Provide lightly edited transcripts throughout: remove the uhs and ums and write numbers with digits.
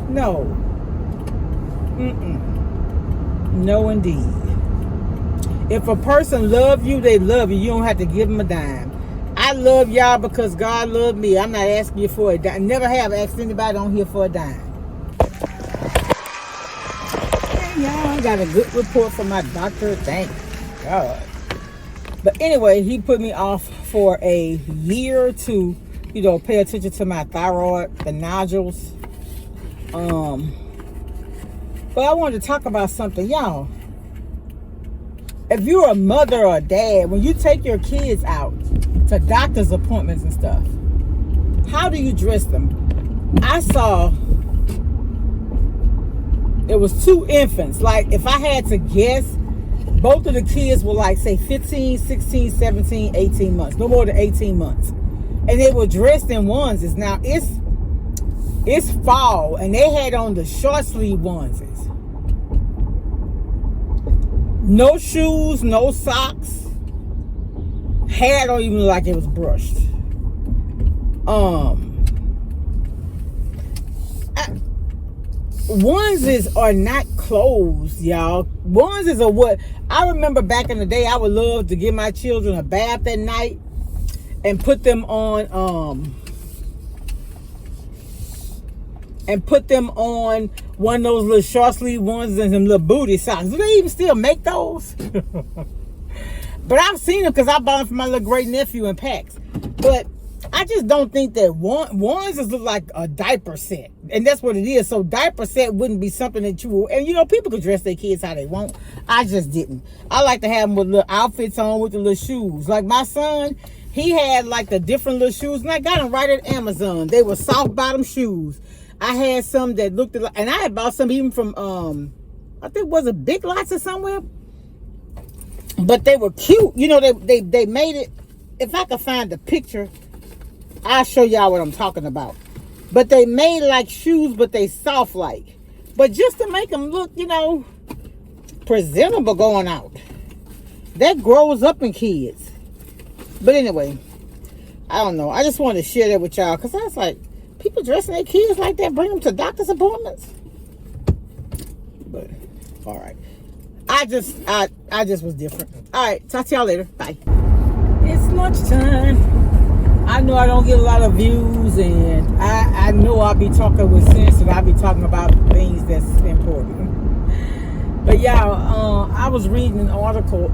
No. No, indeed. If a person love you, they love you. You don't have to give them a dime. I love y'all because God loved me. I'm not asking you for a dime. Never have asked anybody on here for a dime. And y'all got a good report from my doctor. Thank God. But anyway, he put me off for a year to, pay attention to my thyroid, the nodules. But I wanted to talk about something, y'all. If you're a mother or a dad, when you take your kids out to doctor's appointments and stuff, how do you dress them? I saw it was 2 infants. Like, if I had to guess, both of the kids were like, say, 15, 16, 17, 18 months. No more than 18 months. And they were dressed in onesies. Now, it's fall, and they had on the short sleeve onesies. No shoes, no socks. Hair don't even look like it was brushed. Onesies are not clothes, y'all. Onesies are what I remember back in the day. I would love to give my children a bath at night and put them on one of those little short sleeve ones and some little booty socks. Do they even still make those? But I've seen them because I bought them for my little great nephew in packs. But I just don't think that ones look like a diaper set. And that's what it is. So diaper set wouldn't be something that you will. And people could dress their kids how they want. I just didn't. I like to have them with little outfits on with the little shoes. Like my son, he had like the different little shoes. And I got them right at Amazon. They were soft bottom shoes. I had some that looked like, and I had bought some even from, I think was it Big Lots or somewhere. But they were cute. They made it. If I could find the picture, I'll show y'all what I'm talking about. But they made like shoes, but they soft like. But just to make them look, presentable going out. That grows up in kids. But anyway, I don't know. I just wanted to share that with y'all because I was like, people dressing their kids like that, bring them to doctor's appointments. But all right, I just was different. All right, talk to y'all later. Bye. It's lunchtime. I know I don't get a lot of views, and I know I'll be talking with sense, and I'll be talking about things that's important. But y'all, I was reading an article.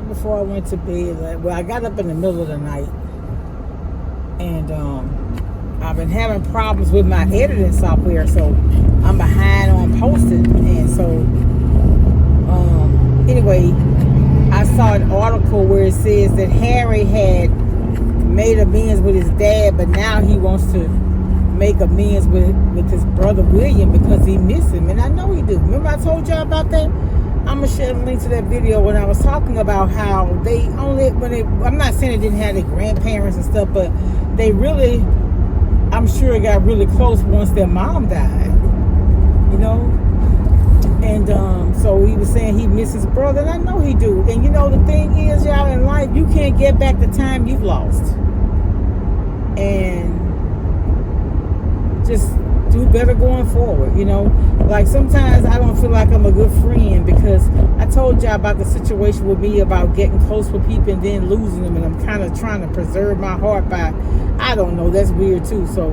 Before I went to bed, I got up in the middle of the night, and I've been having problems with my editing software, so I'm behind on posting. And so anyway, I saw an article where it says that Harry had made amends with his dad, but now he wants to make amends with his brother William because he missed him, and I know he do. Remember I told y'all about that? I'm going to share the link to that video when I was talking about how I'm not saying they didn't have their grandparents and stuff, but they really, I'm sure it got really close once their mom died, and so he was saying he missed his brother, and I know he do. And the thing is, y'all, in life, you can't get back the time you've lost, and just do better going forward. Like sometimes I don't feel like I'm a good friend because I told y'all about the situation with me about getting close with people and then losing them, and I'm kind of trying to preserve my heart by, I don't know, that's weird too. So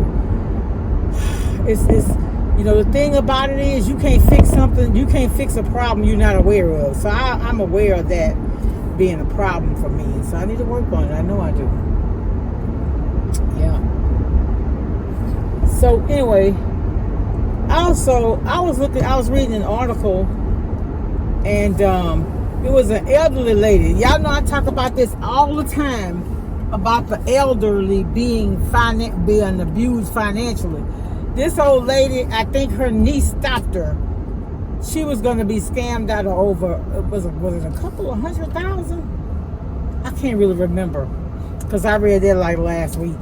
it's the thing about it is you can't fix something, you can't fix a problem you're not aware of. So I'm aware of that being a problem for me, so I need to work on it. I know I do. Yeah. So anyway, I was reading an article, and it was an elderly lady. Y'all know I talk about this all the time about the elderly being abused financially. This old lady, I think her niece stopped her. She was going to be scammed out of over, was it a couple of $100,000? I can't really remember because I read that like last week.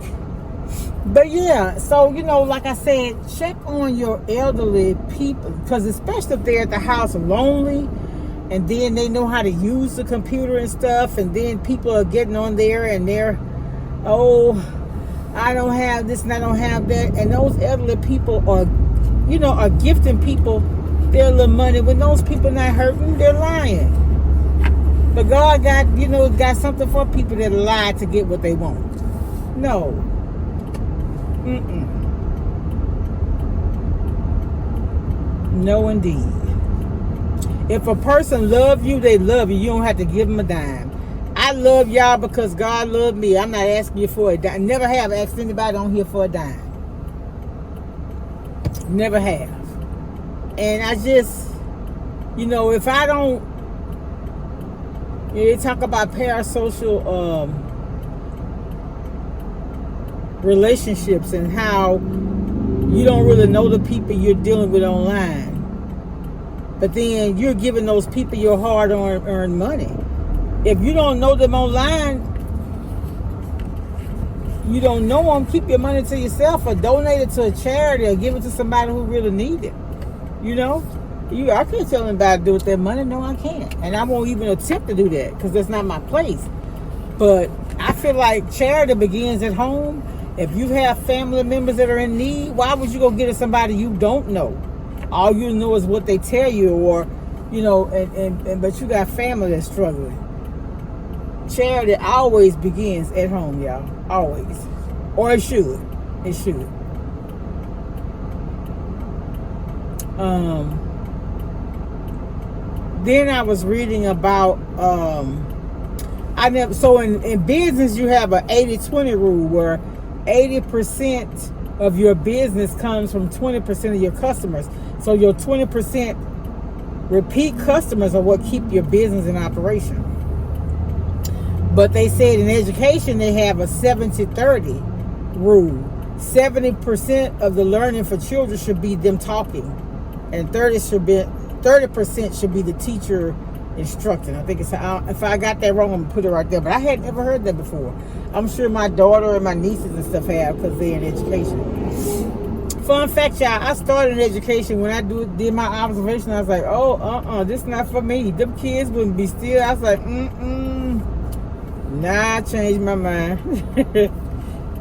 But yeah, so like I said, check on your elderly people, because especially if they're at the house lonely, and then they know how to use the computer and stuff, and then people are getting on there and they're I don't have this and I don't have that. And those elderly people are gifting people their little money. When those people not hurting, they're lying. But God got something for people that lie to get what they want. No. No, indeed. If a person love you, they love you. You don't have to give them a dime. I love y'all because God loved me. I'm not asking you for a dime. Never have asked anybody on here for a dime. Never have. And I just, if I don't, they talk about parasocial relationships and how you don't really know the people you're dealing with online. But then you're giving those people your hard-earned money. If you don't know them online, you don't know them, keep your money to yourself or donate it to a charity or give it to somebody who really needs it. I can't tell anybody to do with their money. No, I can't. And I won't even attempt to do that because that's not my place. But I feel like charity begins at home. If you have family members that are in need, why would you go get it somebody you don't know? All you know is what they tell you, or but you got family that's struggling. Charity always begins at home, y'all. Always. Or it should. It should. Then I was reading about in business you have an 80-20 rule where 80% of your business comes from 20% of your customers. So your 20% repeat customers are what keep your business in operation. But they said in education they have a 70-30 rule. 70% of the learning for children should be them talking, and 30% should be the teacher instructing. I think if I got that wrong, I'm gonna put it right there. But I had never heard that before. I'm sure my daughter and my nieces and stuff have because they're in education. Fun fact, y'all, I started in education. When I did my observation, I was like, this is not for me. Them kids wouldn't be still. I was like, Nah, I changed my mind.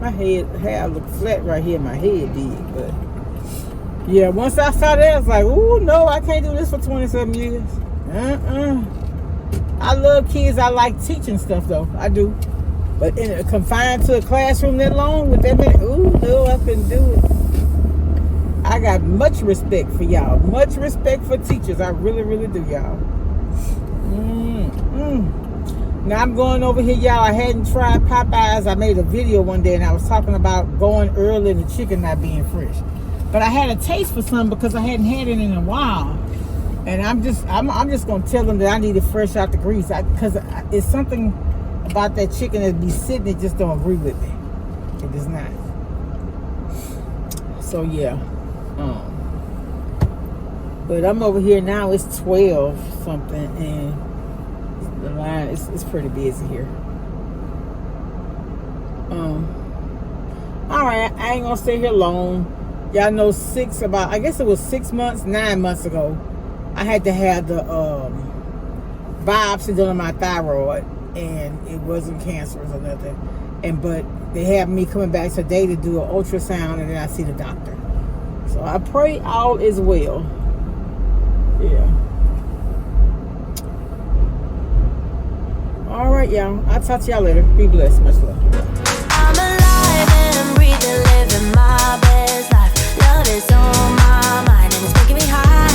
My hair looked flat right here. My head did, but yeah, once I saw that, I was like, ooh, no, I can't do this for 27 years. I love kids. I like teaching stuff, though. I do. But confined to a classroom that long with that many, no, I couldn't do it. I got much respect for y'all. Much respect for teachers. I really, really do, y'all. Now, I'm going over here, y'all. I hadn't tried Popeyes. I made a video one day, and I was talking about going early and the chicken not being fresh. But I had a taste for some because I hadn't had it in a while. And I'm just going to tell them that I need it fresh out the grease. Because it's something about that chicken that be sitting, it just don't agree with me. It does not. So, yeah. But I'm over here now. It's 12 something, and the line is pretty busy here. All right, I ain't gonna stay here long. Y'all know I guess it was 9 months ago, I had to have the biopsy done on my thyroid, and it wasn't cancerous or nothing. But they have me coming back today to do an ultrasound, and then I see the doctor. So I pray all is well. Yeah. All right, y'all. I'll talk to y'all later. Be blessed. Much love.